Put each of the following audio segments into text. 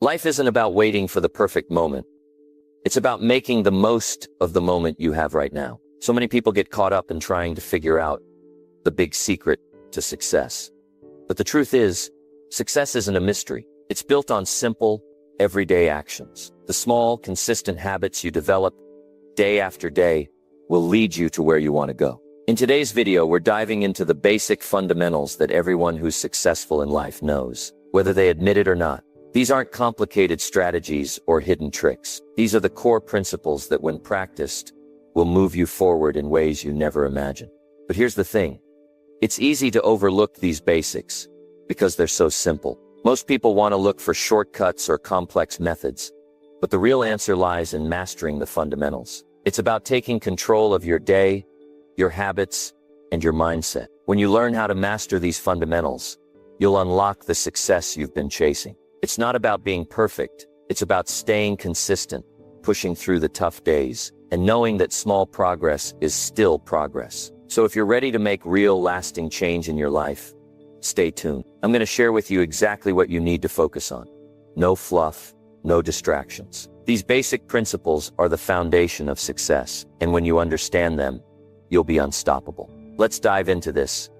Life isn't about waiting for the perfect moment. It's about making the most of the moment you have right now. So many people get caught up in trying to figure out the big secret to success. But the truth is, success isn't a mystery. It's built on simple, everyday actions. The small, consistent habits you develop day after day will lead you to where you want to go. In today's video, we're diving into the basic fundamentals that everyone who's successful in life knows, whether they admit it or not. These aren't complicated strategies or hidden tricks. These are the core principles that, when practiced, will move you forward in ways you never imagined. But here's the thing. It's easy to overlook these basics because they're so simple. Most people want to look for shortcuts or complex methods, but the real answer lies in mastering the fundamentals. It's about taking control of your day, your habits, and your mindset. When you learn how to master these fundamentals, you'll unlock the success you've been chasing. It's not about being perfect. It's about staying consistent, pushing through the tough days, and knowing that small progress is still progress. So if you're ready to make real, lasting change in your life, stay tuned. I'm going to share with you exactly what you need to focus on. No fluff, no distractions. These basic principles are the foundation of success, and when you understand them, you'll be unstoppable. Let's dive into this,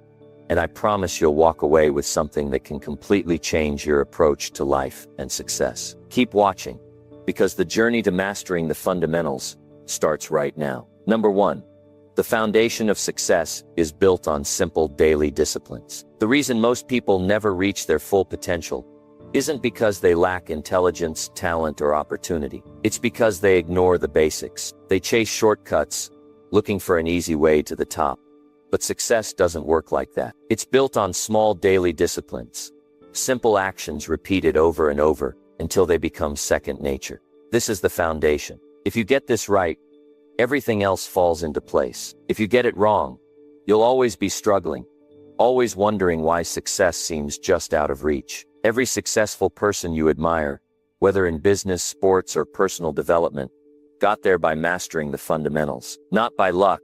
and I promise you'll walk away with something that can completely change your approach to life and success. Keep watching, because the journey to mastering the fundamentals starts right now. Number 1. The foundation of success is built on simple daily disciplines. The reason most people never reach their full potential isn't because they lack intelligence, talent, or opportunity. It's because they ignore the basics. They chase shortcuts, looking for an easy way to the top. But success doesn't work like that. It's built on small daily disciplines, simple actions repeated over and over until they become second nature. This is the foundation. If you get this right, everything else falls into place. If you get it wrong, you'll always be struggling, always wondering why success seems just out of reach. Every successful person you admire, whether in business, sports, or personal development, got there by mastering the fundamentals. Not by luck,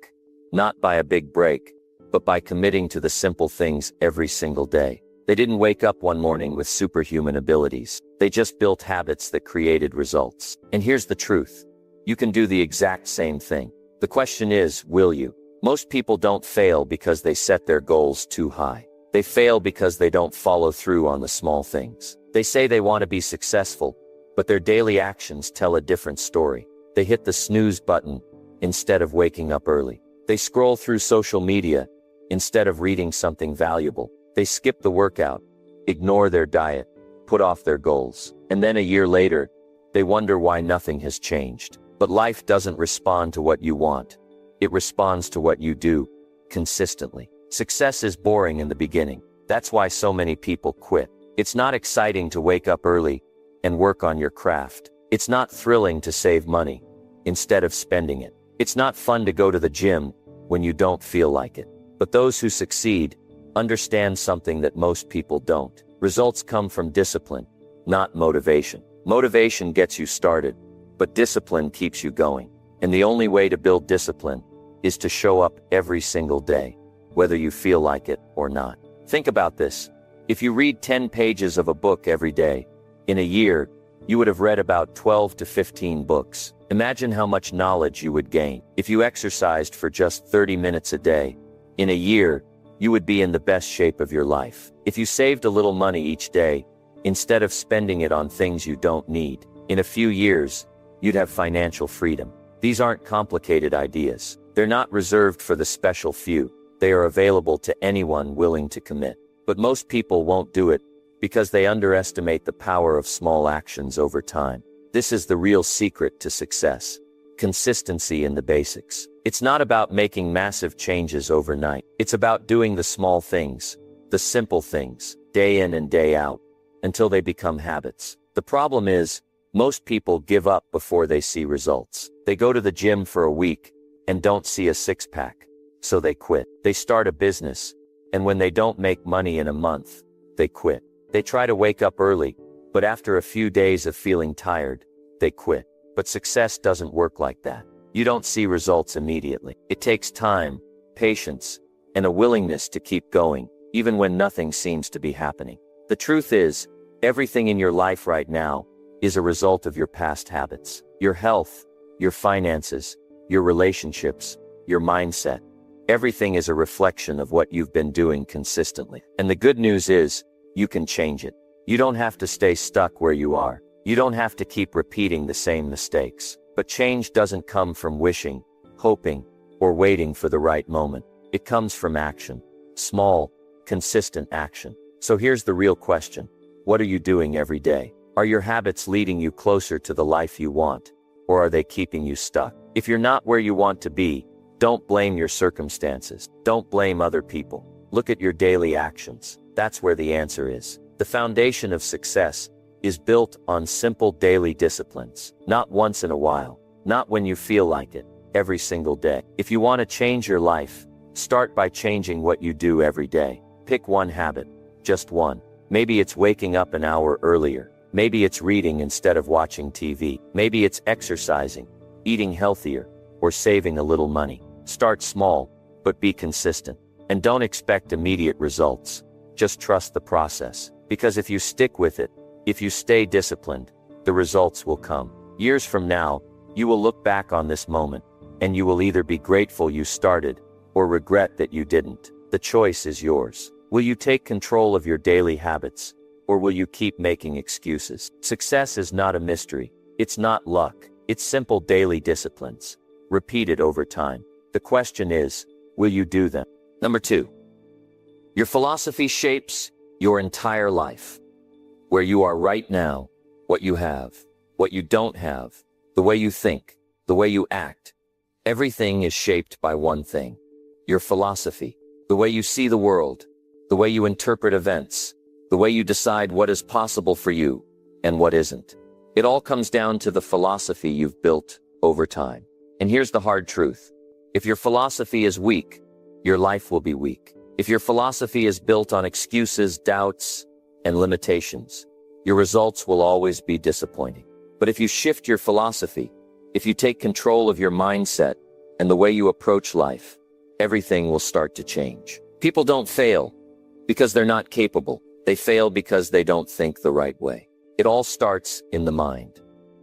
not by a big break, but by committing to the simple things every single day. They didn't wake up one morning with superhuman abilities. They just built habits that created results. And here's the truth. You can do the exact same thing. The question is, will you? Most people don't fail because they set their goals too high. They fail because they don't follow through on the small things. They say they want to be successful, but their daily actions tell a different story. They hit the snooze button instead of waking up early. They scroll through social media instead of reading something valuable. They skip the workout, ignore their diet, put off their goals. And then a year later, they wonder why nothing has changed. But life doesn't respond to what you want. It responds to what you do, consistently. Success is boring in the beginning. That's why so many people quit. It's not exciting to wake up early and work on your craft. It's not thrilling to save money instead of spending it. It's not fun to go to the gym when you don't feel like it. But those who succeed understand something that most people don't. Results come from discipline, not motivation. Motivation gets you started, but discipline keeps you going. And the only way to build discipline is to show up every single day, whether you feel like it or not. Think about this. If you read 10 pages of a book every day, in a year, you would have read about 12 to 15 books. Imagine how much knowledge you would gain. If you exercised for just 30 minutes a day, in a year, you would be in the best shape of your life. If you saved a little money each day, instead of spending it on things you don't need, in a few years, you'd have financial freedom. These aren't complicated ideas. They're not reserved for the special few. They are available to anyone willing to commit. But most people won't do it because they underestimate the power of small actions over time. This is the real secret to success. Consistency in the basics. It's not about making massive changes overnight. It's about doing the small things, the simple things, day in and day out, until they become habits. The problem is, most people give up before they see results. They go to the gym for a week and don't see a six-pack, so they quit. They start a business, and when they don't make money in a month, they quit. They try to wake up early, but after a few days of feeling tired, they quit. But success doesn't work like that. You don't see results immediately. It takes time, patience, and a willingness to keep going, even when nothing seems to be happening. The truth is, everything in your life right now is a result of your past habits. Your health, your finances, your relationships, your mindset. Everything is a reflection of what you've been doing consistently. And the good news is, you can change it. You don't have to stay stuck where you are. You don't have to keep repeating the same mistakes. But change doesn't come from wishing, hoping, or waiting for the right moment. It comes from action. Small, consistent action. So here's the real question. What are you doing every day? Are your habits leading you closer to the life you want? Or are they keeping you stuck? If you're not where you want to be, don't blame your circumstances. Don't blame other people. Look at your daily actions. That's where the answer is. The foundation of success is built on simple daily disciplines. Not once in a while. Not when you feel like it. Every single day. If you want to change your life, start by changing what you do every day. Pick one habit. Just one. Maybe it's waking up an hour earlier. Maybe it's reading instead of watching TV. Maybe it's exercising, eating healthier, or saving a little money. Start small, but be consistent. And don't expect immediate results. Just trust the process. Because if you stick with it, if you stay disciplined, the results will come. Years from now, you will look back on this moment, and you will either be grateful you started, or regret that you didn't. The choice is yours. Will you take control of your daily habits, or will you keep making excuses? Success is not a mystery. It's not luck. It's simple daily disciplines, repeated over time. The question is, will you do them? Number 2. Your philosophy shapes your entire life. Where you are right now, what you have, what you don't have, the way you think, the way you act. Everything is shaped by one thing. Your philosophy. The way you see the world, the way you interpret events, the way you decide what is possible for you and what isn't. It all comes down to the philosophy you've built over time. And here's the hard truth. If your philosophy is weak, your life will be weak. If your philosophy is built on excuses, doubts, and limitations, your results will always be disappointing. But if you shift your philosophy, if you take control of your mindset and the way you approach life, everything will start to change. People don't fail because they're not capable. They fail because they don't think the right way. It all starts in the mind.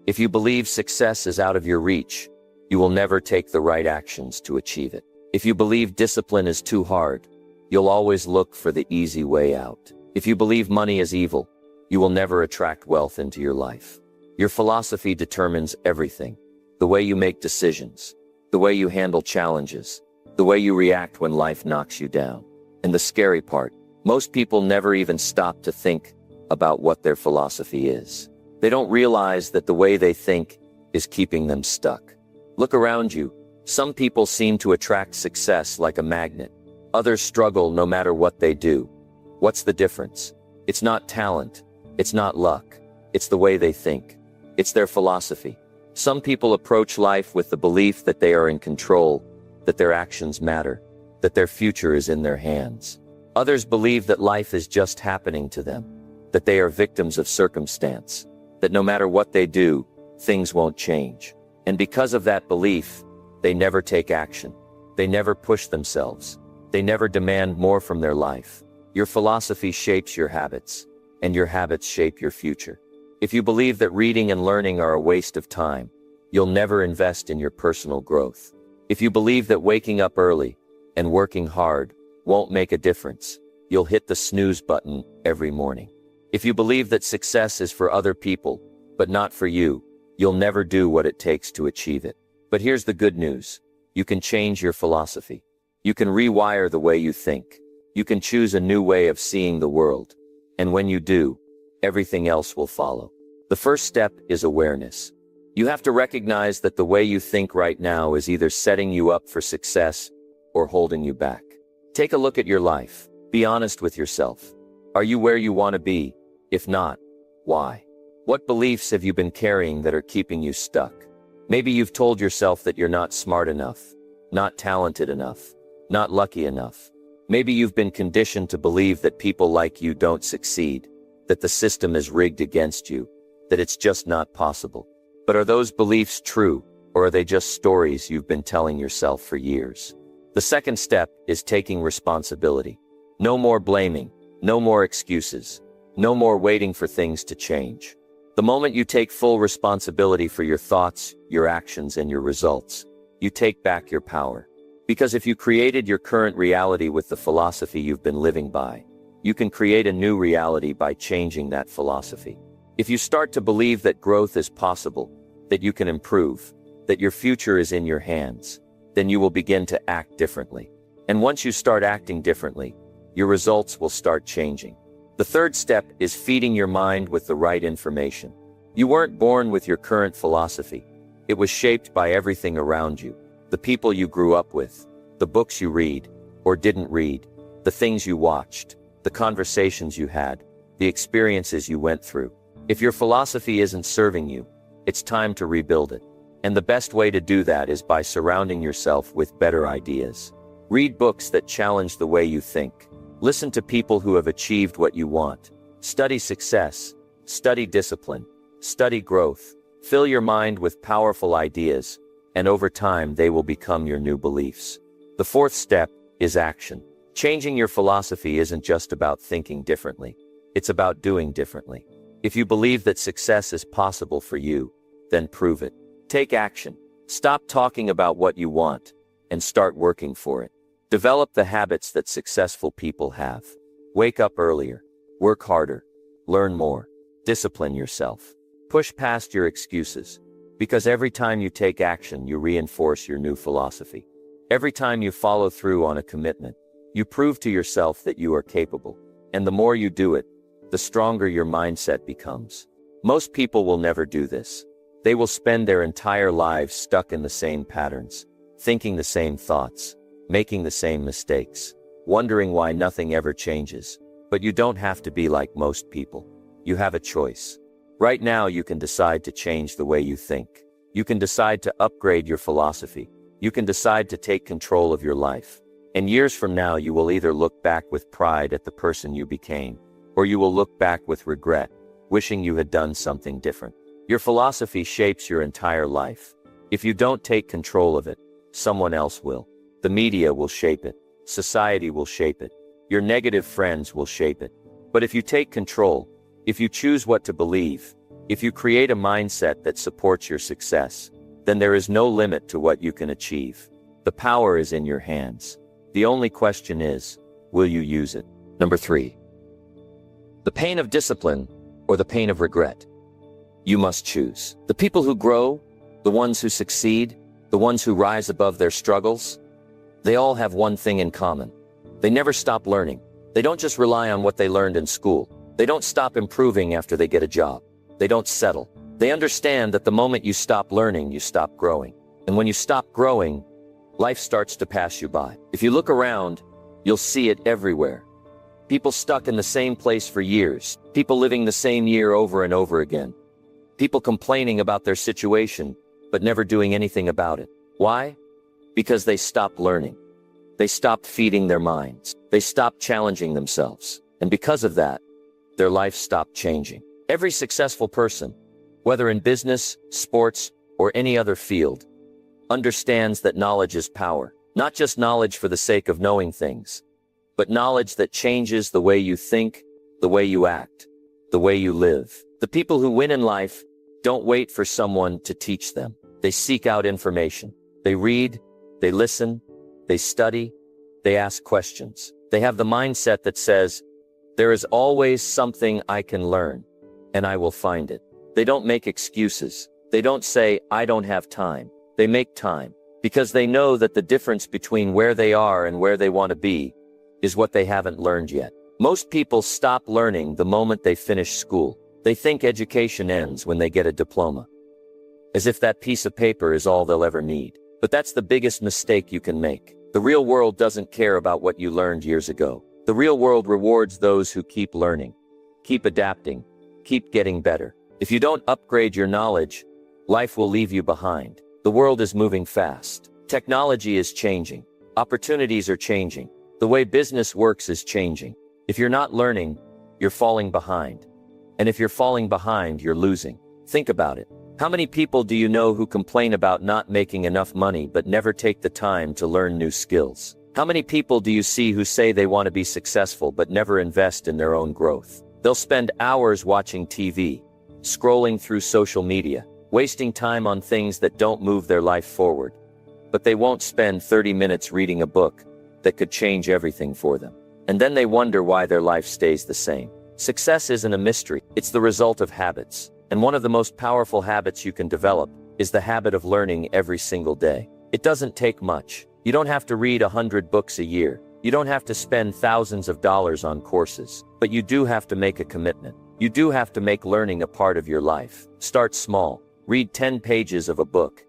If you believe success is out of your reach, you will never take the right actions to achieve it. If you believe discipline is too hard, you'll always look for the easy way out. If you believe money is evil, you will never attract wealth into your life. Your philosophy determines everything. The way you make decisions, the way you handle challenges, the way you react when life knocks you down. And the scary part, most people never even stop to think about what their philosophy is. They don't realize that the way they think is keeping them stuck. Look around you. Some people seem to attract success like a magnet. Others struggle no matter what they do. What's the difference? It's not talent. It's not luck. It's the way they think. It's their philosophy. Some people approach life with the belief that they are in control, that their actions matter, that their future is in their hands. Others believe that life is just happening to them, that they are victims of circumstance, that no matter what they do, things won't change. And because of that belief, they never take action. They never push themselves. They never demand more from their life. Your philosophy shapes your habits, and your habits shape your future. If you believe that reading and learning are a waste of time, you'll never invest in your personal growth. If you believe that waking up early and working hard won't make a difference, you'll hit the snooze button every morning. If you believe that success is for other people, but not for you, you'll never do what it takes to achieve it. But here's the good news. You can change your philosophy. You can rewire the way you think. You can choose a new way of seeing the world. And when you do, everything else will follow. The first step is awareness. You have to recognize that the way you think right now is either setting you up for success or holding you back. Take a look at your life. Be honest with yourself. Are you where you want to be? If not, why? What beliefs have you been carrying that are keeping you stuck? Maybe you've told yourself that you're not smart enough, not talented enough, not lucky enough. Maybe you've been conditioned to believe that people like you don't succeed, that the system is rigged against you, that it's just not possible. But are those beliefs true, or are they just stories you've been telling yourself for years? The second step is taking responsibility. No more blaming, no more excuses, no more waiting for things to change. The moment you take full responsibility for your thoughts, your actions, and your results, you take back your power. Because if you created your current reality with the philosophy you've been living by, you can create a new reality by changing that philosophy. If you start to believe that growth is possible, that you can improve, that your future is in your hands, then you will begin to act differently. And once you start acting differently, your results will start changing. The third step is feeding your mind with the right information. You weren't born with your current philosophy. It was shaped by everything around you. The people you grew up with, the books you read, or didn't read, the things you watched, the conversations you had, the experiences you went through. If your philosophy isn't serving you, it's time to rebuild it. And the best way to do that is by surrounding yourself with better ideas. Read books that challenge the way you think. Listen to people who have achieved what you want. Study success, study discipline, study growth. Fill your mind with powerful ideas, and over time they will become your new beliefs. The fourth step is action. Changing your philosophy isn't just about thinking differently. It's about doing differently. If you believe that success is possible for you, then prove it. Take action. Stop talking about what you want, and start working for it. Develop the habits that successful people have. Wake up earlier. Work harder. Learn more. Discipline yourself. Push past your excuses. Because every time you take action, you reinforce your new philosophy. Every time you follow through on a commitment, you prove to yourself that you are capable. And the more you do it, the stronger your mindset becomes. Most people will never do this. They will spend their entire lives stuck in the same patterns, thinking the same thoughts, making the same mistakes, wondering why nothing ever changes. But you don't have to be like most people. You have a choice. Right now you can decide to change the way you think. You can decide to upgrade your philosophy. You can decide to take control of your life. And years from now you will either look back with pride at the person you became, or you will look back with regret, wishing you had done something different. Your philosophy shapes your entire life. If you don't take control of it, someone else will. The media will shape it. Society will shape it. Your negative friends will shape it. But if you take control, if you choose what to believe, if you create a mindset that supports your success, then there is no limit to what you can achieve. The power is in your hands. The only question is, will you use it? Number 3. The pain of discipline or the pain of regret. You must choose. The people who grow, the ones who succeed, the ones who rise above their struggles, they all have one thing in common. They never stop learning. They don't just rely on what they learned in school. They don't stop improving after they get a job. They don't settle. They understand that the moment you stop learning, you stop growing. And when you stop growing, life starts to pass you by. If you look around, you'll see it everywhere. People stuck in the same place for years. People living the same year over and over again. People complaining about their situation, but never doing anything about it. Why? Because they stopped learning. They stopped feeding their minds. They stopped challenging themselves. And because of that, their life stopped changing. Every successful person, whether in business, sports, or any other field, understands that knowledge is power. Not just knowledge for the sake of knowing things, but knowledge that changes the way you think, the way you act, the way you live. The people who win in life don't wait for someone to teach them. They seek out information. They read, they listen, they study, they ask questions. They have the mindset that says, there is always something I can learn, and I will find it. They don't make excuses. They don't say, I don't have time. They make time, because they know that the difference between where they are and where they want to be is what they haven't learned yet. Most people stop learning the moment they finish school. They think education ends when they get a diploma, as if that piece of paper is all they'll ever need. But that's the biggest mistake you can make. The real world doesn't care about what you learned years ago. The real world rewards those who keep learning, keep adapting, keep getting better. If you don't upgrade your knowledge, life will leave you behind. The world is moving fast. Technology is changing. Opportunities are changing. The way business works is changing. If you're not learning, you're falling behind. And if you're falling behind, you're losing. Think about it. How many people do you know who complain about not making enough money but never take the time to learn new skills? How many people do you see who say they want to be successful but never invest in their own growth? They'll spend hours watching TV, scrolling through social media, wasting time on things that don't move their life forward. But they won't spend 30 minutes reading a book that could change everything for them. And then they wonder why their life stays the same. Success isn't a mystery, it's the result of habits. And one of the most powerful habits you can develop is the habit of learning every single day. It doesn't take much. You don't have to read 100 books a year. You don't have to spend thousands of dollars on courses. But you do have to make a commitment. You do have to make learning a part of your life. Start small. Read 10 pages of a book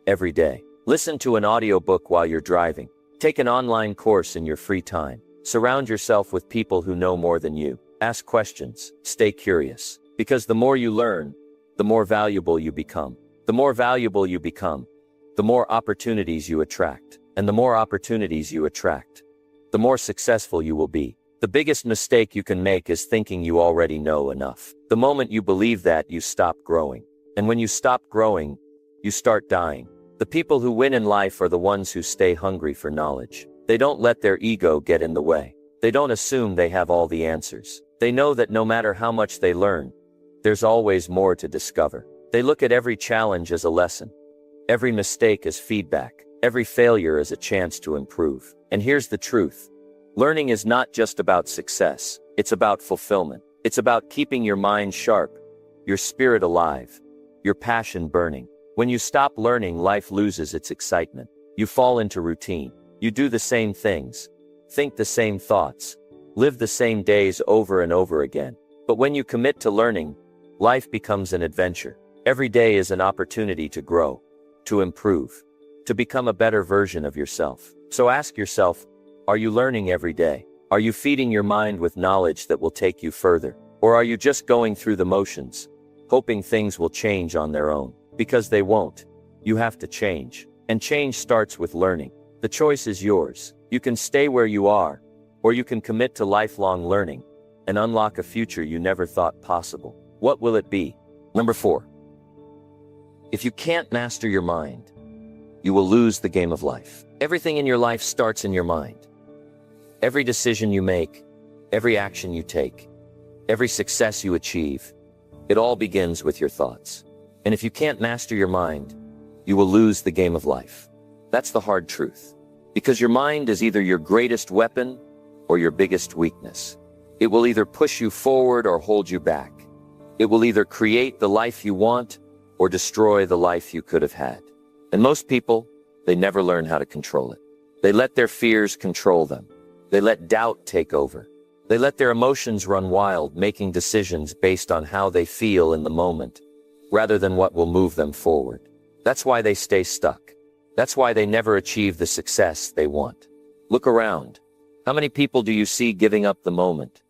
every day. Listen to an audiobook while you're driving. Take an online course in your free time. Surround yourself with people who know more than you. Ask questions. Stay curious. Because the more you learn, the more valuable you become. The more valuable you become, the more opportunities you attract. And the more opportunities you attract, the more successful you will be. The biggest mistake you can make is thinking you already know enough. The moment you believe that, you stop growing. And when you stop growing, you start dying. The people who win in life are the ones who stay hungry for knowledge. They don't let their ego get in the way. They don't assume they have all the answers. They know that no matter how much they learn, there's always more to discover. They look at every challenge as a lesson, every mistake as feedback, every failure as a chance to improve. And here's the truth. Learning is not just about success. It's about fulfillment. It's about keeping your mind sharp, your spirit alive, your passion burning. When you stop learning, life loses its excitement. You fall into routine. You do the same things, think the same thoughts, live the same days over and over again. But when you commit to learning, life becomes an adventure. Every day is an opportunity to grow, to improve, to become a better version of yourself. So ask yourself, are you learning every day? Are you feeding your mind with knowledge that will take you further? Or are you just going through the motions, hoping things will change on their own? Because they won't. You have to change. And change starts with learning. The choice is yours. You can stay where you are, or you can commit to lifelong learning and unlock a future you never thought possible. What will it be? Number 4. If you can't master your mind, you will lose the game of life. Everything in your life starts in your mind. Every decision you make, every action you take, every success you achieve, it all begins with your thoughts. And if you can't master your mind, you will lose the game of life. That's the hard truth. Because your mind is either your greatest weapon or your biggest weakness. It will either push you forward or hold you back. It will either create the life you want or destroy the life you could have had. And most people, they never learn how to control it. They let their fears control them. They let doubt take over. They let their emotions run wild, making decisions based on how they feel in the moment, rather than what will move them forward. That's why they stay stuck. That's why they never achieve the success they want. Look around. How many people do you see giving up the moment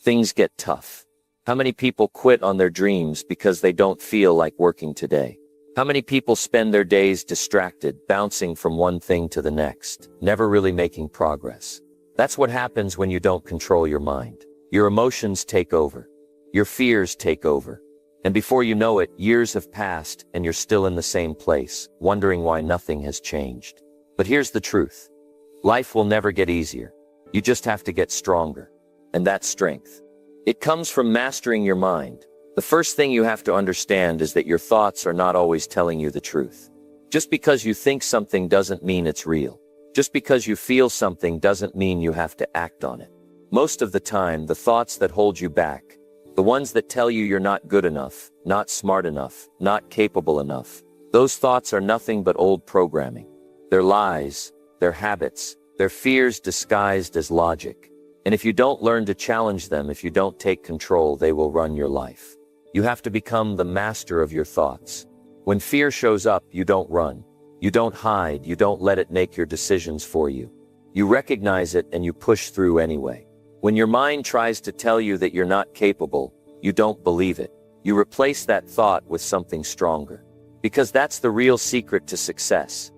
things get tough? How many people quit on their dreams because they don't feel like working today? How many people spend their days distracted, bouncing from one thing to the next, never really making progress? That's what happens when you don't control your mind. Your emotions take over. Your fears take over. And before you know it, years have passed and you're still in the same place, wondering why nothing has changed. But here's the truth. Life will never get easier. You just have to get stronger. And that strength, it comes from mastering your mind. The first thing you have to understand is that your thoughts are not always telling you the truth. Just because you think something doesn't mean it's real. Just because you feel something doesn't mean you have to act on it. Most of the time, the thoughts that hold you back, the ones that tell you you're not good enough, not smart enough, not capable enough, those thoughts are nothing but old programming. They're lies, they're habits, they're fears disguised as logic. And if you don't learn to challenge them, if you don't take control, they will run your life. You have to become the master of your thoughts. When fear shows up, you don't run. You don't hide. You don't let it make your decisions for you. You recognize it and you push through anyway. When your mind tries to tell you that you're not capable, you don't believe it. You replace that thought with something stronger. Because that's the real secret to success.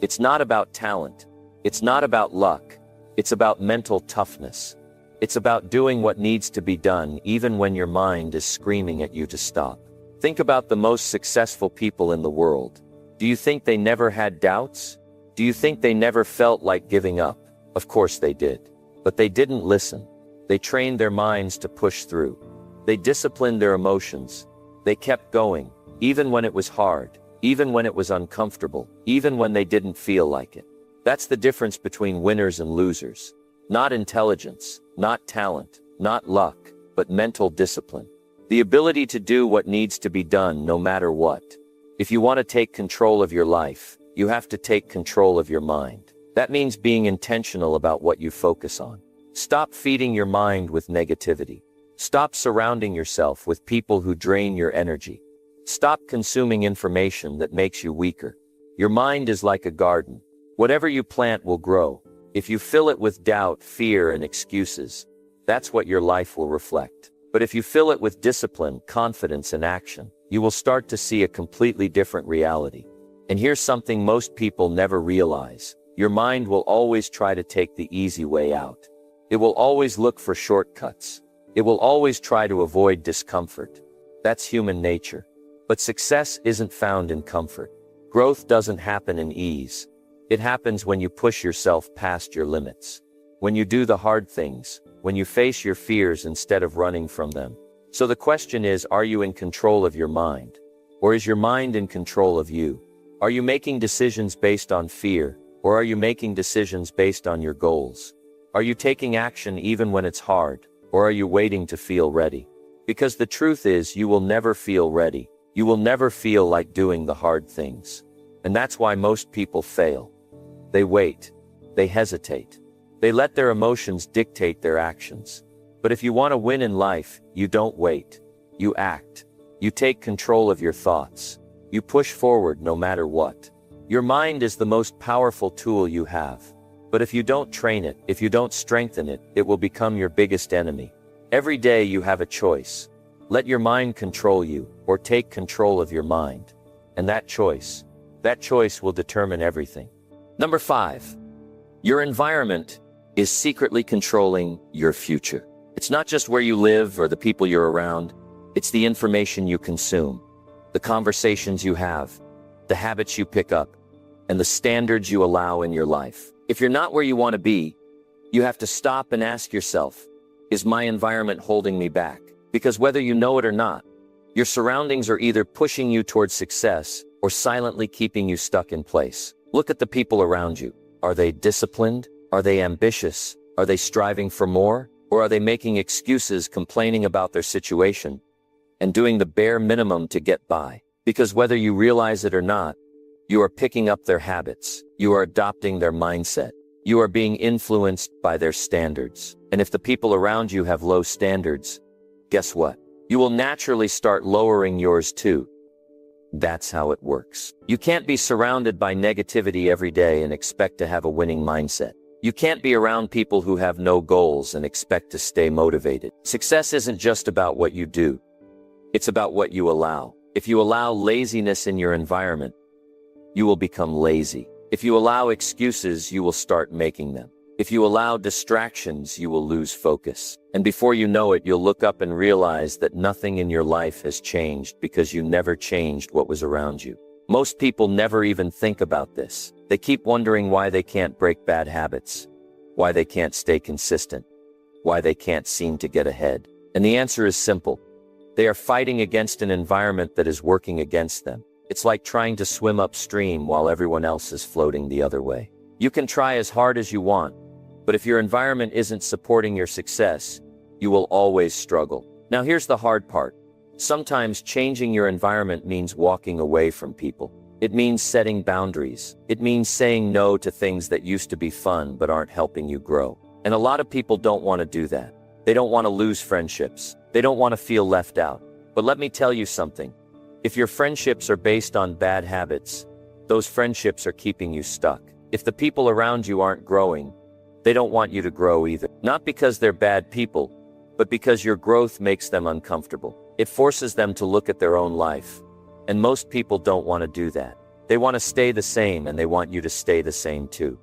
It's not about talent. It's not about luck. It's about mental toughness. It's about doing what needs to be done even when your mind is screaming at you to stop. Think about the most successful people in the world. Do you think they never had doubts? Do you think they never felt like giving up? Of course they did. But they didn't listen. They trained their minds to push through. They disciplined their emotions. They kept going, even when it was hard, even when it was uncomfortable, even when they didn't feel like it. That's the difference between winners and losers. Not intelligence, not talent, not luck, but mental discipline. The ability to do what needs to be done no matter what. If you want to take control of your life, you have to take control of your mind. That means being intentional about what you focus on. Stop feeding your mind with negativity. Stop surrounding yourself with people who drain your energy. Stop consuming information that makes you weaker. Your mind is like a garden. Whatever you plant will grow. If you fill it with doubt, fear, and excuses, that's what your life will reflect. But if you fill it with discipline, confidence, and action, you will start to see a completely different reality. And here's something most people never realize. Your mind will always try to take the easy way out. It will always look for shortcuts. It will always try to avoid discomfort. That's human nature. But success isn't found in comfort. Growth doesn't happen in ease. It happens when you push yourself past your limits. When you do the hard things. When you face your fears instead of running from them. So the question is, are you in control of your mind? Or is your mind in control of you? Are you making decisions based on fear? Or are you making decisions based on your goals? Are you taking action even when it's hard? Or are you waiting to feel ready? Because the truth is, you will never feel ready. You will never feel like doing the hard things. And that's why most people fail. They wait. They hesitate. They let their emotions dictate their actions. But if you want to win in life, you don't wait. You act. You take control of your thoughts. You push forward no matter what. Your mind is the most powerful tool you have. But if you don't train it, if you don't strengthen it, it will become your biggest enemy. Every day you have a choice. Let your mind control you, or take control of your mind. And that choice will determine everything. Number 5. Your environment is secretly controlling your future. It's not just where you live or the people you're around. It's the information you consume, the conversations you have, the habits you pick up, and the standards you allow in your life. If you're not where you want to be, you have to stop and ask yourself, is my environment holding me back? Because whether you know it or not, your surroundings are either pushing you towards success or silently keeping you stuck in place. Look at the people around you. Are they disciplined? Are they ambitious? Are they striving for more? Or are they making excuses, complaining about their situation, and doing the bare minimum to get by? Because whether you realize it or not, you are picking up their habits. You are adopting their mindset. You are being influenced by their standards. And if the people around you have low standards, guess what? You will naturally start lowering yours too. That's how it works. You can't be surrounded by negativity every day and expect to have a winning mindset. You can't be around people who have no goals and expect to stay motivated. Success isn't just about what you do. It's about what you allow. If you allow laziness in your environment, you will become lazy. If you allow excuses, you will start making them. If you allow distractions, you will lose focus. And before you know it, you'll look up and realize that nothing in your life has changed because you never changed what was around you. Most people never even think about this. They keep wondering why they can't break bad habits, why they can't stay consistent, why they can't seem to get ahead. And the answer is simple. They are fighting against an environment that is working against them. It's like trying to swim upstream while everyone else is floating the other way. You can try as hard as you want, but if your environment isn't supporting your success, you will always struggle. Now here's the hard part. Sometimes changing your environment means walking away from people. It means setting boundaries. It means saying no to things that used to be fun but aren't helping you grow. And a lot of people don't want to do that. They don't want to lose friendships. They don't want to feel left out. But let me tell you something. If your friendships are based on bad habits, those friendships are keeping you stuck. If the people around you aren't growing, they don't want you to grow either. Not because they're bad people, but because your growth makes them uncomfortable. It forces them to look at their own life. And most people don't want to do that. They want to stay the same, and they want you to stay the same too.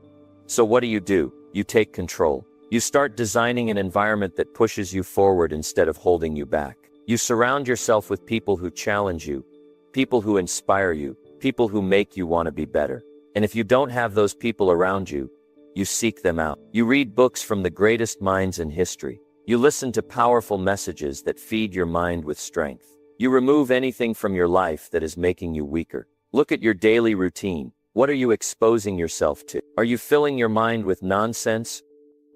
So what do? You take control. You start designing an environment that pushes you forward instead of holding you back. You surround yourself with people who challenge you, people who inspire you, people who make you want to be better. And if you don't have those people around you, you seek them out. You read books from the greatest minds in history. You listen to powerful messages that feed your mind with strength. You remove anything from your life that is making you weaker. Look at your daily routine. What are you exposing yourself to? Are you filling your mind with nonsense,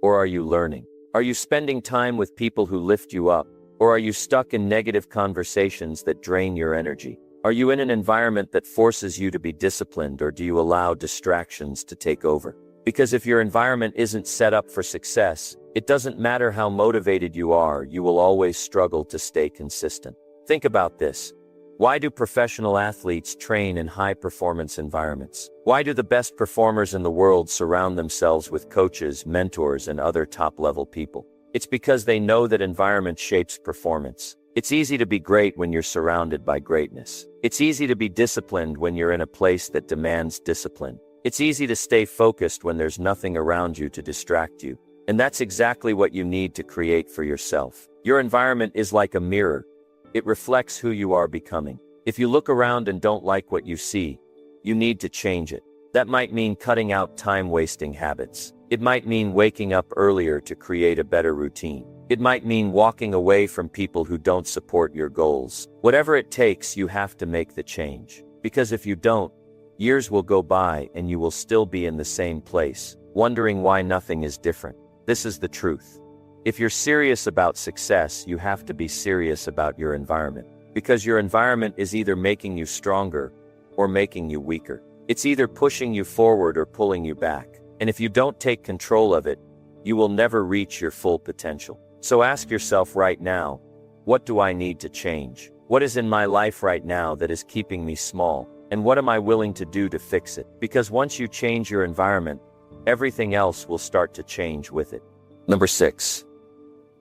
or are you learning? Are you spending time with people who lift you up, or are you stuck in negative conversations that drain your energy? Are you in an environment that forces you to be disciplined, or do you allow distractions to take over? Because if your environment isn't set up for success, it doesn't matter how motivated you are, you will always struggle to stay consistent. Think about this. Why do professional athletes train in high-performance environments? Why do the best performers in the world surround themselves with coaches, mentors, and other top-level people? It's because they know that environment shapes performance. It's easy to be great when you're surrounded by greatness. It's easy to be disciplined when you're in a place that demands discipline. It's easy to stay focused when there's nothing around you to distract you. And that's exactly what you need to create for yourself. Your environment is like a mirror. It reflects who you are becoming. If you look around and don't like what you see, you need to change it. That might mean cutting out time-wasting habits. It might mean waking up earlier to create a better routine. It might mean walking away from people who don't support your goals. Whatever it takes, you have to make the change. Because if you don't, years will go by and you will still be in the same place, wondering why nothing is different. This is the truth. If you're serious about success, you have to be serious about your environment. Because your environment is either making you stronger or making you weaker. It's either pushing you forward or pulling you back. And if you don't take control of it, you will never reach your full potential. So ask yourself right now, what do I need to change? What is in my life right now that is keeping me small? And what am I willing to do to fix it? Because once you change your environment, everything else will start to change with it. Number 6.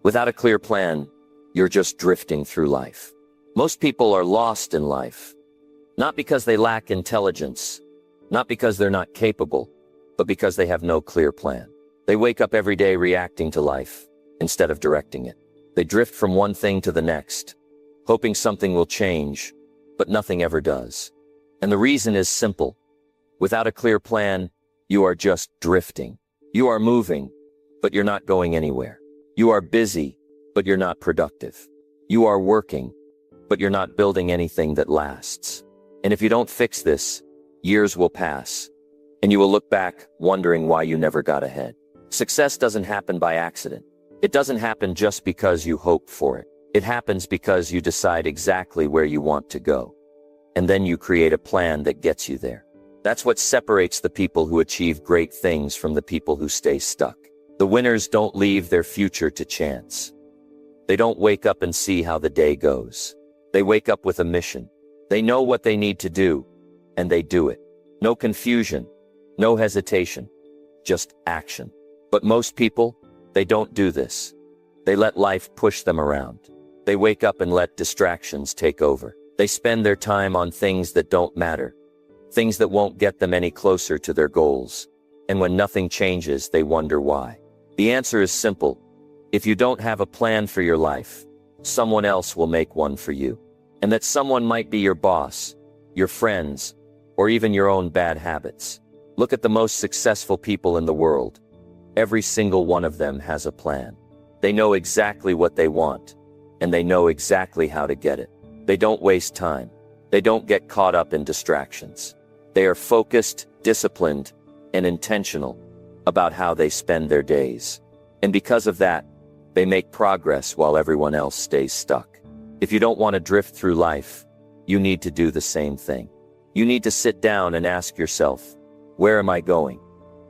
Without a clear plan, you're just drifting through life. Most people are lost in life, not because they lack intelligence, not because they're not capable, but because they have no clear plan. They wake up every day reacting to life instead of directing it. They drift from one thing to the next, hoping something will change, but nothing ever does. And the reason is simple. Without a clear plan, you are just drifting. You are moving, but you're not going anywhere. You are busy, but you're not productive. You are working, but you're not building anything that lasts. And if you don't fix this, years will pass, and you will look back wondering why you never got ahead. Success doesn't happen by accident. It doesn't happen just because you hope for it. It happens because you decide exactly where you want to go. And then you create a plan that gets you there. That's what separates the people who achieve great things from the people who stay stuck. The winners don't leave their future to chance. They don't wake up and see how the day goes. They wake up with a mission. They know what they need to do, and they do it. No confusion, no hesitation, just action. But most people, they don't do this. They let life push them around. They wake up and let distractions take over. They spend their time on things that don't matter, things that won't get them any closer to their goals. And when nothing changes, they wonder why. The answer is simple. If you don't have a plan for your life, someone else will make one for you. And that someone might be your boss, your friends, or even your own bad habits. Look at the most successful people in the world. Every single one of them has a plan. They know exactly what they want, and they know exactly how to get it. They don't waste time. They don't get caught up in distractions. They are focused, disciplined, and intentional about how they spend their days. And because of that, they make progress while everyone else stays stuck. If you don't want to drift through life, you need to do the same thing. You need to sit down and ask yourself, where am I going?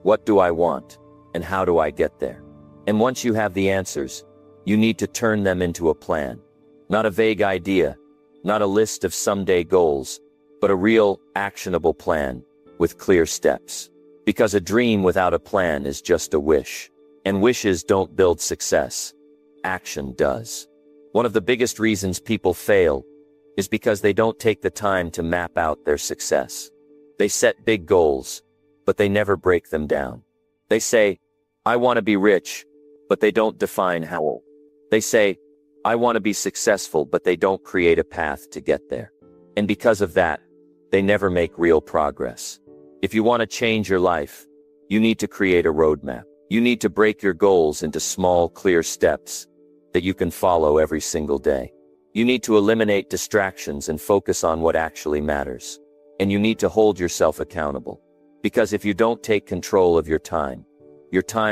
What do I want? And how do I get there? And once you have the answers, you need to turn them into a plan. Not a vague idea, not a list of someday goals, but a real, actionable plan with clear steps. Because a dream without a plan is just a wish. And wishes don't build success. Action does. One of the biggest reasons people fail is because they don't take the time to map out their success. They set big goals, but they never break them down. They say, I want to be rich, but they don't define how. They say, I want to be successful, but they don't create a path to get there. And because of that, they never make real progress. If you want to change your life, you need to create a roadmap. You need to break your goals into small, clear steps that you can follow every single day. You need to eliminate distractions and focus on what actually matters. And you need to hold yourself accountable. Because if you don't take control of your time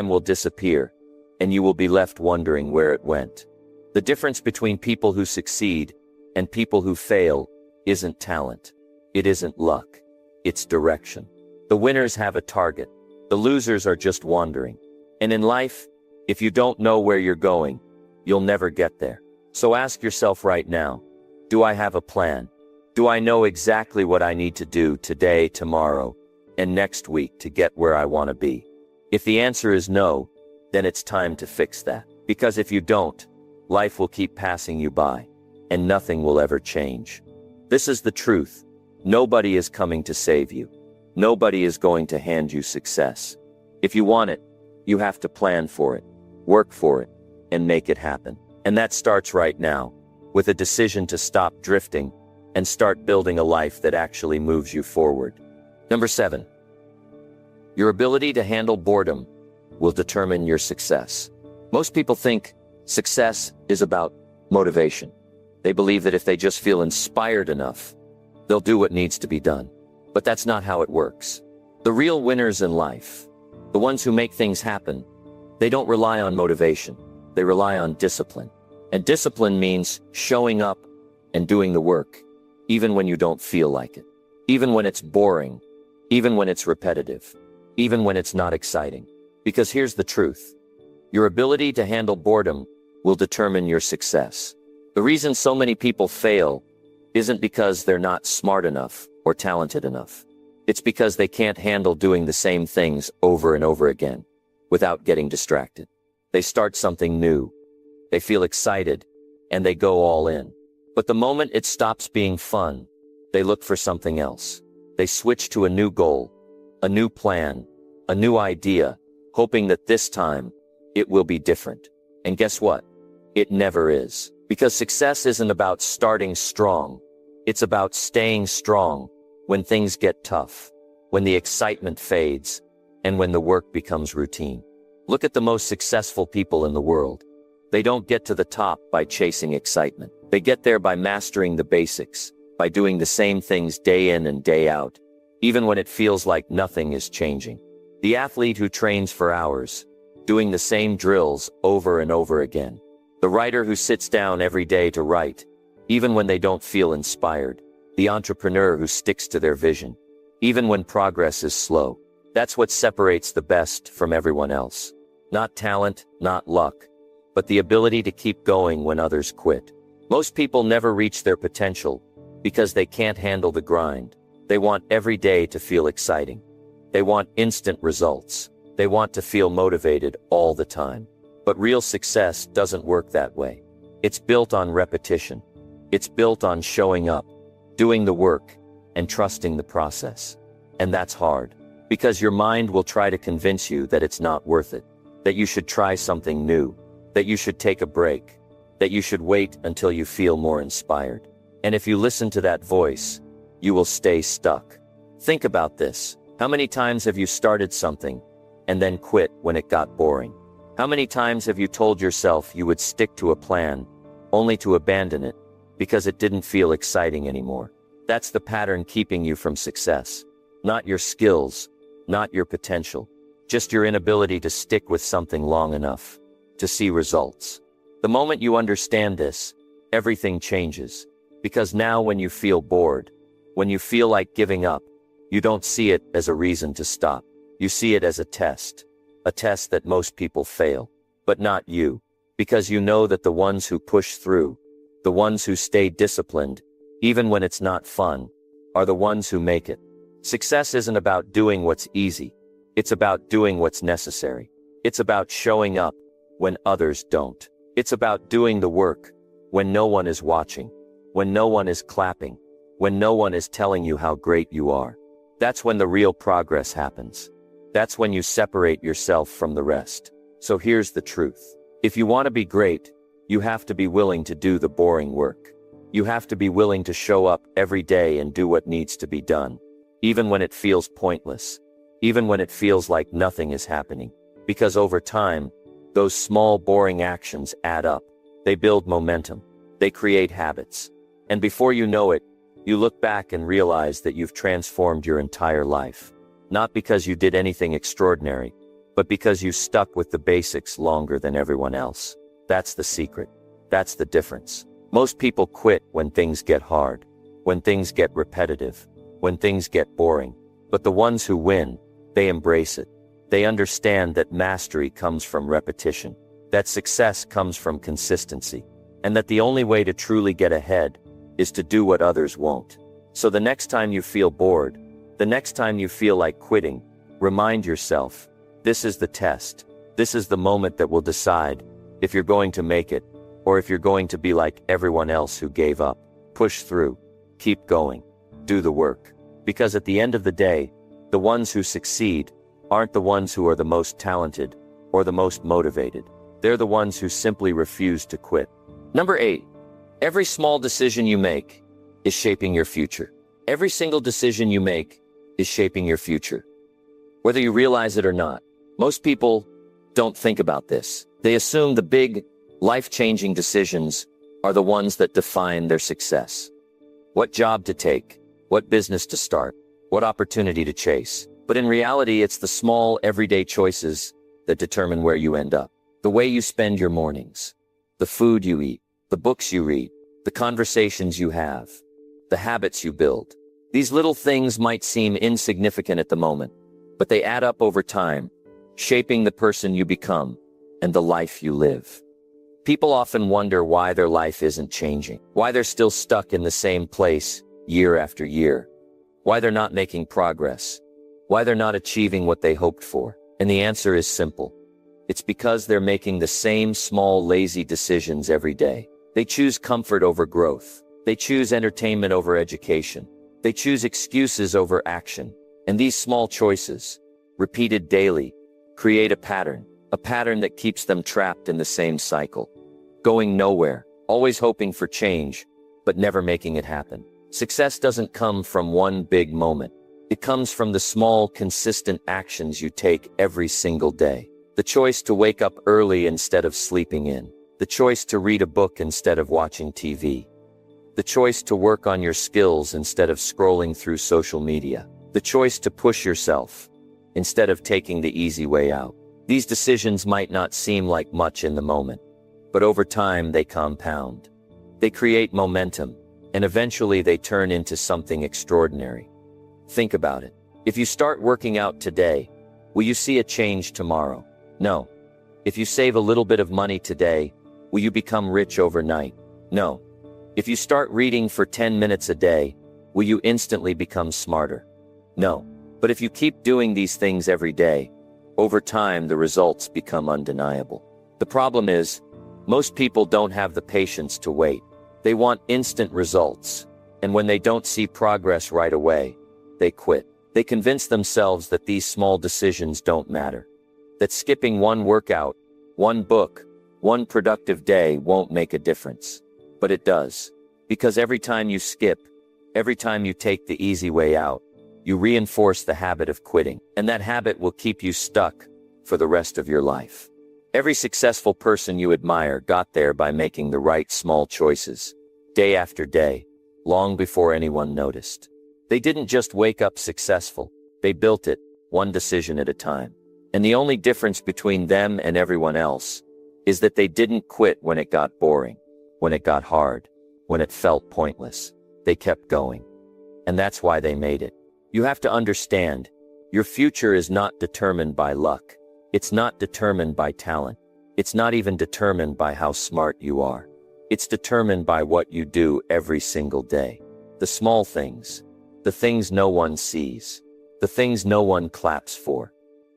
will disappear, and you will be left wondering where it went. The difference between people who succeed and people who fail isn't talent. It isn't luck. It's direction. The winners have a target. The losers are just wandering. And in life, if you don't know where you're going, you'll never get there. So ask yourself right now, do I have a plan? Do I know exactly what I need to do today, tomorrow, and next week to get where I want to be? If the answer is no, then it's time to fix that. Because if you don't, life will keep passing you by, and nothing will ever change. This is the truth. Nobody is coming to save you. Nobody is going to hand you success. If you want it, you have to plan for it, work for it, and make it happen. And that starts right now, with a decision to stop drifting and start building a life that actually moves you forward. Number 7. Your ability to handle boredom will determine your success. Most people think success is about motivation. They believe that if they just feel inspired enough, they'll do what needs to be done. But that's not how it works. The real winners in life, the ones who make things happen, they don't rely on motivation. They rely on discipline. And discipline means showing up and doing the work, even when you don't feel like it, even when it's boring, even when it's repetitive, even when it's not exciting. Because here's the truth. Your ability to handle boredom will determine your success. The reason so many people fail isn't because they're not smart enough or talented enough. It's because they can't handle doing the same things over and over again without getting distracted. They start something new, they feel excited, and they go all in. But the moment it stops being fun, they look for something else. They switch to a new goal, a new plan, a new idea, hoping that this time it will be different. And guess what? It never is. Because success isn't about starting strong. It's about staying strong when things get tough, when the excitement fades, and when the work becomes routine. Look at the most successful people in the world. They don't get to the top by chasing excitement. They get there by mastering the basics, by doing the same things day in and day out, even when it feels like nothing is changing. The athlete who trains for hours, doing the same drills over and over again. The writer who sits down every day to write, even when they don't feel inspired. The entrepreneur who sticks to their vision, even when progress is slow. That's what separates the best from everyone else. Not talent, not luck, but the ability to keep going when others quit. Most people never reach their potential because they can't handle the grind. They want every day to feel exciting. They want instant results. They want to feel motivated all the time. But real success doesn't work that way. It's built on repetition. It's built on showing up, doing the work, and trusting the process. And that's hard, because your mind will try to convince you that it's not worth it, that you should try something new, that you should take a break, that you should wait until you feel more inspired. And if you listen to that voice, you will stay stuck. Think about this. How many times have you started something and then quit when it got boring? How many times have you told yourself you would stick to a plan, only to abandon it because it didn't feel exciting anymore? That's the pattern keeping you from success. Not your skills, not your potential, just your inability to stick with something long enough to see results. The moment you understand this, everything changes. Because now when you feel bored, when you feel like giving up, you don't see it as a reason to stop. You see it as a test that most people fail, but not you, because you know that the ones who push through, the ones who stay disciplined, even when it's not fun, are the ones who make it. Success isn't about doing what's easy. It's about doing what's necessary. It's about showing up when others don't. It's about doing the work when no one is watching, when no one is clapping, when no one is telling you how great you are. That's when the real progress happens. That's when you separate yourself from the rest. So here's the truth. If you want to be great, you have to be willing to do the boring work. You have to be willing to show up every day and do what needs to be done, even when it feels pointless, even when it feels like nothing is happening. Because over time, those small boring actions add up. They build momentum. They create habits. And before you know it, you look back and realize that you've transformed your entire life. Not because you did anything extraordinary, but because you stuck with the basics longer than everyone else. That's the secret. That's the difference. Most people quit when things get hard, when things get repetitive, when things get boring. But the ones who win, they embrace it. They understand that mastery comes from repetition, that success comes from consistency, and that the only way to truly get ahead is to do what others won't. So the next time you feel bored, the next time you feel like quitting, remind yourself, this is the test. This is the moment that will decide if you're going to make it, or if you're going to be like everyone else who gave up. Push through. Keep going. Do the work. Because at the end of the day, the ones who succeed aren't the ones who are the most talented or the most motivated. They're the ones who simply refuse to quit. Number 8. Every small decision you make is shaping your future. Every single decision you make is shaping your future. Whether you realize it or not, most people don't think about this. They assume the big, life-changing decisions are the ones that define their success. What job to take, what business to start, what opportunity to chase. But in reality, it's the small, everyday choices that determine where you end up. The way you spend your mornings, the food you eat, the books you read, the conversations you have, the habits you build. These little things might seem insignificant at the moment, but they add up over time, shaping the person you become and the life you live. People often wonder why their life isn't changing, why they're still stuck in the same place year after year, why they're not making progress, why they're not achieving what they hoped for. And the answer is simple. It's because they're making the same small, lazy decisions every day. They choose comfort over growth. They choose entertainment over education. They choose excuses over action. And these small choices, repeated daily, create a pattern that keeps them trapped in the same cycle, going nowhere, always hoping for change, but never making it happen. Success doesn't come from one big moment. It comes from the small, consistent actions you take every single day. The choice to wake up early instead of sleeping in. The choice to read a book instead of watching TV. The choice to work on your skills instead of scrolling through social media. The choice to push yourself instead of taking the easy way out. These decisions might not seem like much in the moment, but over time they compound. They create momentum, and eventually they turn into something extraordinary. Think about it. If you start working out today, will you see a change tomorrow? No. If you save a little bit of money today, will you become rich overnight? No. If you start reading for 10 minutes a day, will you instantly become smarter? No. But if you keep doing these things every day, over time the results become undeniable. The problem is, most people don't have the patience to wait. They want instant results, and when they don't see progress right away, they quit. They convince themselves that these small decisions don't matter, that skipping one workout, one book, one productive day won't make a difference. But it does, because every time you skip, every time you take the easy way out, you reinforce the habit of quitting, and that habit will keep you stuck for the rest of your life. Every successful person you admire got there by making the right small choices, day after day, long before anyone noticed. They didn't just wake up successful, they built it, one decision at a time. And the only difference between them and everyone else is that they didn't quit when it got boring, when it got hard, when it felt pointless. They kept going. And that's why they made it. You have to understand, your future is not determined by luck. It's not determined by talent. It's not even determined by how smart you are. It's determined by what you do every single day. The small things, the things no one sees, the things no one claps for.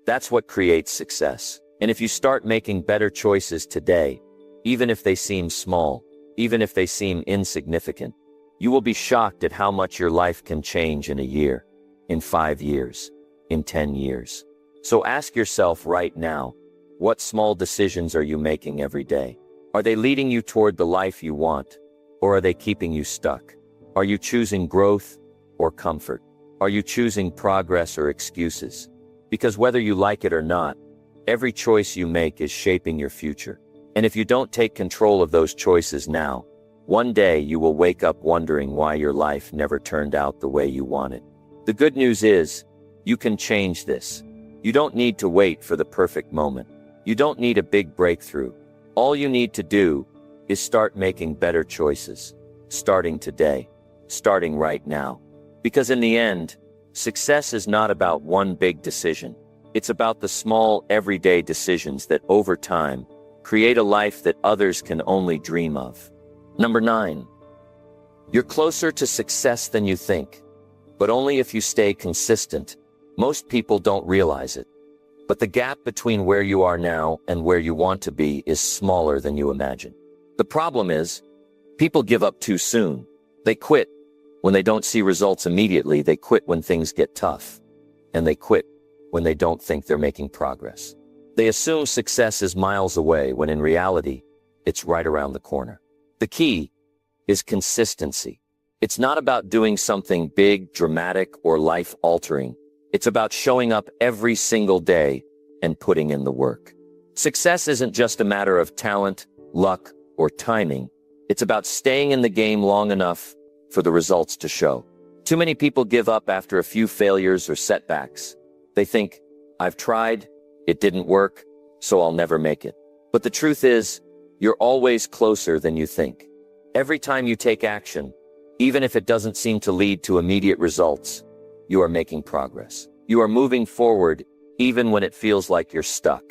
That's what creates success. And if you start making better choices today, even if they seem small, even if they seem insignificant, you will be shocked at how much your life can change in a year, in 5 years, in 10 years. So ask yourself right now, what small decisions are you making every day? Are they leading you toward the life you want, or are they keeping you stuck? Are you choosing growth or comfort? Are you choosing progress or excuses? Because whether you like it or not, every choice you make is shaping your future. And if you don't take control of those choices now, One day you will wake up wondering why your life never turned out the way you wanted. The good news is, you can change this. You don't need to wait for the perfect moment. You don't need a big breakthrough. All you need to do is start making better choices. Starting today. Starting right now. Because in the end, success is not about one big decision. It's about the small, everyday decisions that over time create a life that others can only dream of. Number 9. You're closer to success than you think, but only if you stay consistent. Most people don't realize it, but the gap between where you are now and where you want to be is smaller than you imagine. The problem is, people give up too soon. They quit when they don't see results immediately. They quit when things get tough, and they quit when they don't think they're making progress. They assume success is miles away when in reality, it's right around the corner. The key is consistency. It's not about doing something big, dramatic, or life-altering. It's about showing up every single day and putting in the work. Success isn't just a matter of talent, luck, or timing. It's about staying in the game long enough for the results to show. Too many people give up after a few failures or setbacks. They think, I've tried, it didn't work, so I'll never make it. But the truth is, you're always closer than you think. Every time you take action, even if it doesn't seem to lead to immediate results, you are making progress. You are moving forward, even when it feels like you're stuck.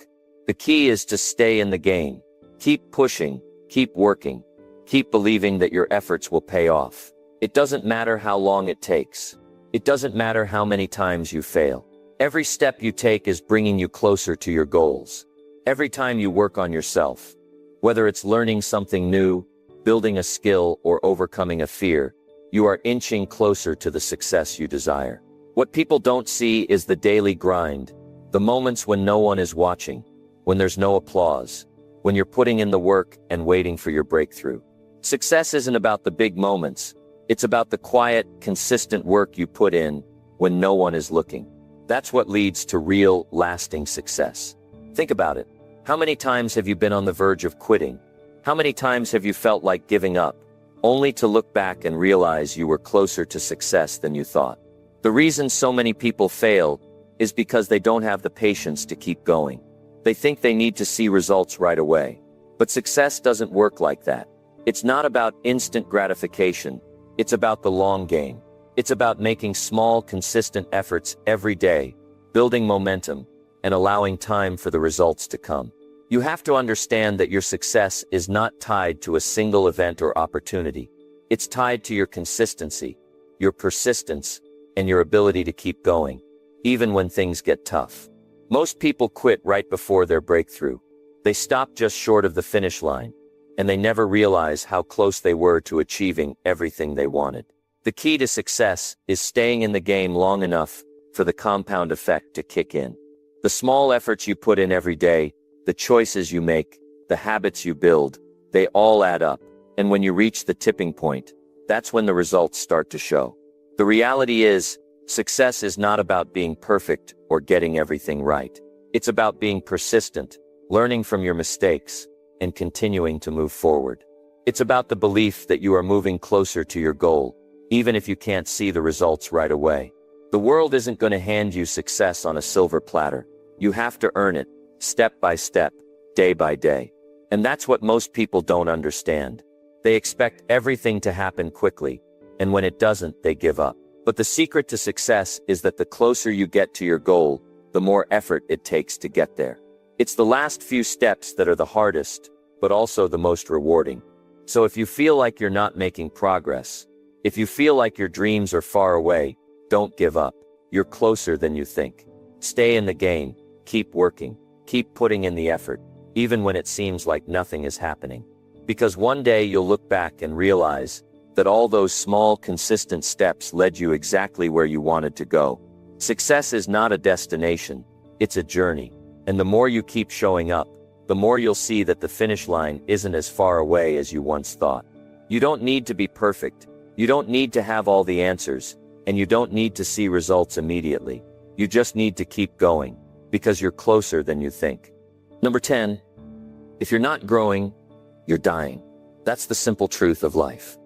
The key is to stay in the game. Keep pushing, keep working, keep believing that your efforts will pay off. It doesn't matter how long it takes. It doesn't matter how many times you fail. Every step you take is bringing you closer to your goals. Every time you work on yourself, whether it's learning something new, building a skill, or overcoming a fear, you are inching closer to the success you desire. What people don't see is the daily grind, the moments when no one is watching, when there's no applause, when you're putting in the work and waiting for your breakthrough. Success isn't about the big moments. It's about the quiet, consistent work you put in when no one is looking. That's what leads to real, lasting success. Think about it. How many times have you been on the verge of quitting? How many times have you felt like giving up, only to look back and realize you were closer to success than you thought? The reason so many people fail is because they don't have the patience to keep going. They think they need to see results right away. But success doesn't work like that. It's not about instant gratification. It's about the long game. It's about making small, consistent efforts every day, building momentum, and allowing time for the results to come. You have to understand that your success is not tied to a single event or opportunity. It's tied to your consistency, your persistence, and your ability to keep going, even when things get tough. Most people quit right before their breakthrough. They stop just short of the finish line, and they never realize how close they were to achieving everything they wanted. The key to success is staying in the game long enough for the compound effect to kick in. The small efforts you put in every day, the choices you make, the habits you build, they all add up. And when you reach the tipping point, that's when the results start to show. The reality is, success is not about being perfect or getting everything right. It's about being persistent, learning from your mistakes, and continuing to move forward. It's about the belief that you are moving closer to your goal, even if you can't see the results right away. The world isn't going to hand you success on a silver platter. You have to earn it, step by step, day by day. And that's what most people don't understand. They expect everything to happen quickly, and when it doesn't, they give up. But the secret to success is that the closer you get to your goal, the more effort it takes to get there. It's the last few steps that are the hardest, but also the most rewarding. So if you feel like you're not making progress, if you feel like your dreams are far away, don't give up. You're closer than you think. Stay in the game, keep working, keep putting in the effort, even when it seems like nothing is happening. Because one day you'll look back and realize that all those small, consistent steps led you exactly where you wanted to go. Success is not a destination, it's a journey. And the more you keep showing up, the more you'll see that the finish line isn't as far away as you once thought. You don't need to be perfect. You don't need to have all the answers, and you don't need to see results immediately. You just need to keep going, because you're closer than you think. Number 10, if you're not growing, you're dying. That's the simple truth of life.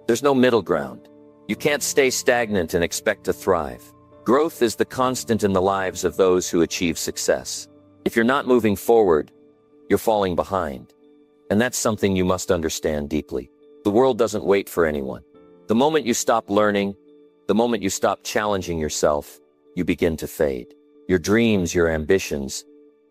There's no middle ground. You can't stay stagnant and expect to thrive. Growth is the constant in the lives of those who achieve success. If you're not moving forward, you're falling behind. And that's something you must understand deeply. The world doesn't wait for anyone. The moment you stop learning, the moment you stop challenging yourself, you begin to fade. Your dreams, your ambitions,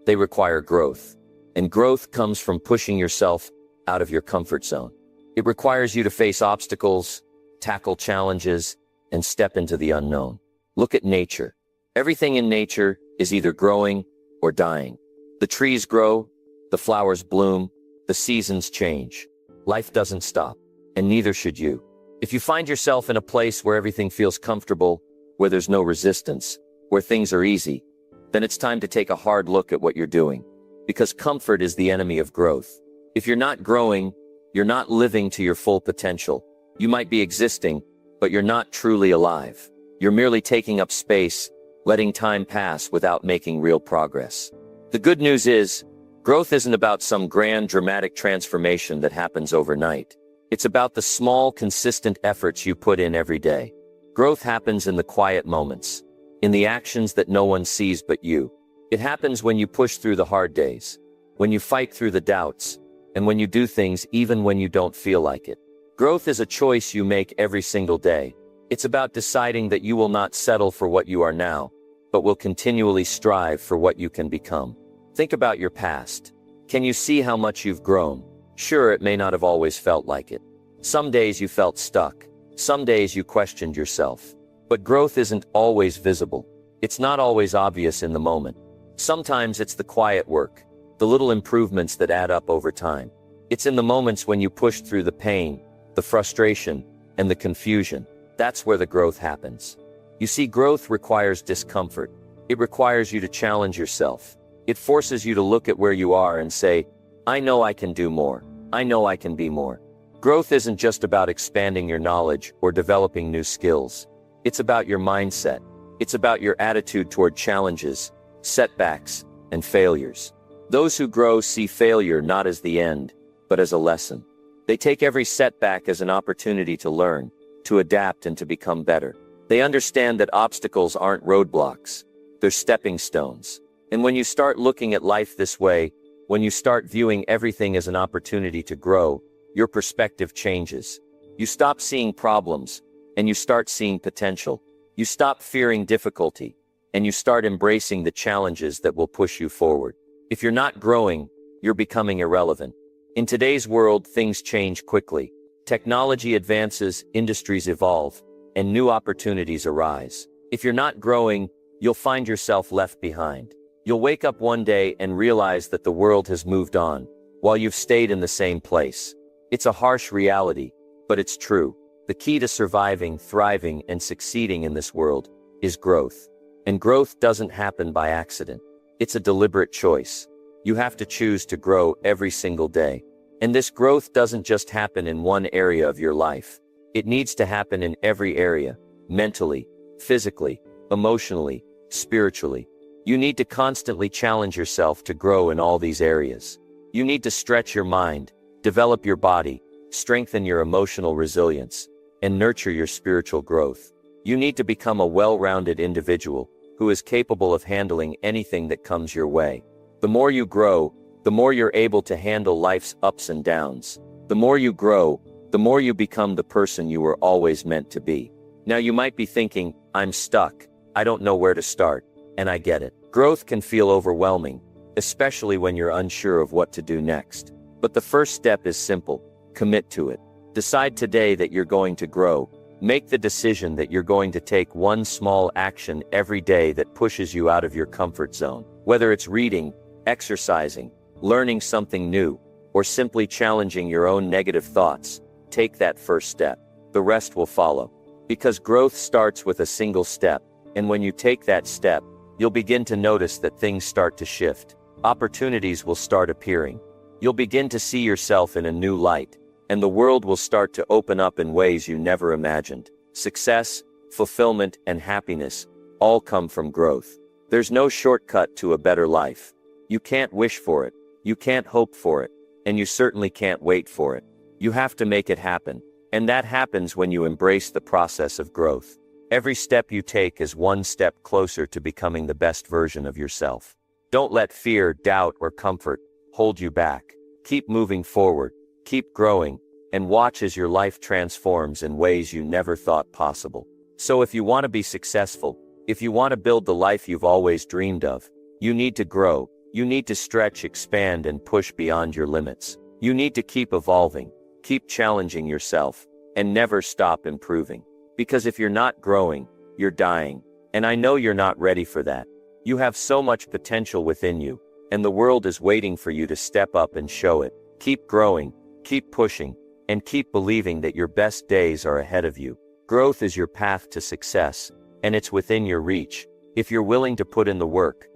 they require growth. And growth comes from pushing yourself out of your comfort zone. It requires you to face obstacles, tackle challenges, and step into the unknown. Look at nature. Everything in nature is either growing or dying. The trees grow, the flowers bloom, the seasons change. Life doesn't stop, and neither should you. If you find yourself in a place where everything feels comfortable, where there's no resistance, where things are easy, then it's time to take a hard look at what you're doing. Because comfort is the enemy of growth. If you're not growing, you're not living to your full potential. You might be existing, but you're not truly alive. You're merely taking up space, letting time pass without making real progress. The good news is, growth isn't about some grand dramatic transformation that happens overnight. It's about the small, consistent efforts you put in every day. Growth happens in the quiet moments, in the actions that no one sees but you. It happens when you push through the hard days, when you fight through the doubts, and when you do things even when you don't feel like it. Growth is a choice you make every single day. It's about deciding that you will not settle for what you are now, but will continually strive for what you can become. Think about your past. Can you see how much you've grown? Sure, it may not have always felt like it. Some days you felt stuck. Some days you questioned yourself. But growth isn't always visible. It's not always obvious in the moment. Sometimes it's the quiet work, the little improvements that add up over time. It's in the moments when you push through the pain, the frustration, and the confusion. That's where the growth happens. You see, growth requires discomfort. It requires you to challenge yourself. It forces you to look at where you are and say, I know I can do more. I know I can be more. Growth isn't just about expanding your knowledge or developing new skills. It's about your mindset. It's about your attitude toward challenges, setbacks, and failures. Those who grow see failure not as the end, but as a lesson. They take every setback as an opportunity to learn, to adapt, and to become better. They understand that obstacles aren't roadblocks. They're stepping stones. And when you start looking at life this way, when you start viewing everything as an opportunity to grow, your perspective changes. You stop seeing problems, and you start seeing potential. You stop fearing difficulty, and you start embracing the challenges that will push you forward. If you're not growing, you're becoming irrelevant. In today's world, things change quickly. Technology advances, industries evolve, and new opportunities arise. If you're not growing, you'll find yourself left behind. You'll wake up one day and realize that the world has moved on, while you've stayed in the same place. It's a harsh reality, but it's true. The key to surviving, thriving, and succeeding in this world is growth. And growth doesn't happen by accident. It's a deliberate choice. You have to choose to grow every single day. And this growth doesn't just happen in one area of your life. It needs to happen in every area, mentally, physically, emotionally, spiritually. You need to constantly challenge yourself to grow in all these areas. You need to stretch your mind, develop your body, strengthen your emotional resilience, and nurture your spiritual growth. You need to become a well-rounded individual who is capable of handling anything that comes your way. The more you grow, the more you're able to handle life's ups and downs. The more you grow, the more you become the person you were always meant to be. Now you might be thinking, I'm stuck. I don't know where to start. And I get it. Growth can feel overwhelming, especially when you're unsure of what to do next. But the first step is simple. Commit to it. Decide today that you're going to grow. Make the decision that you're going to take one small action every day that pushes you out of your comfort zone. Whether it's reading, exercising, learning something new, or simply challenging your own negative thoughts, take that first step. The rest will follow. Because growth starts with a single step, and when you take that step, you'll begin to notice that things start to shift. Opportunities will start appearing. You'll begin to see yourself in a new light, and the world will start to open up in ways you never imagined. Success, fulfillment, and happiness all come from growth. There's no shortcut to a better life. You can't wish for it, you can't hope for it, and you certainly can't wait for it. You have to make it happen. And that happens when you embrace the process of growth. Every step you take is one step closer to becoming the best version of yourself. Don't let fear, doubt, or comfort hold you back. Keep moving forward, keep growing, and watch as your life transforms in ways you never thought possible. So if you want to be successful, if you want to build the life you've always dreamed of, you need to grow, you need to stretch, expand, and push beyond your limits. You need to keep evolving, keep challenging yourself, and never stop improving. Because if you're not growing, you're dying. And I know you're not ready for that. You have so much potential within you, and the world is waiting for you to step up and show it. Keep growing, keep pushing, and keep believing that your best days are ahead of you. Growth is your path to success, and it's within your reach. If you're willing to put in the work,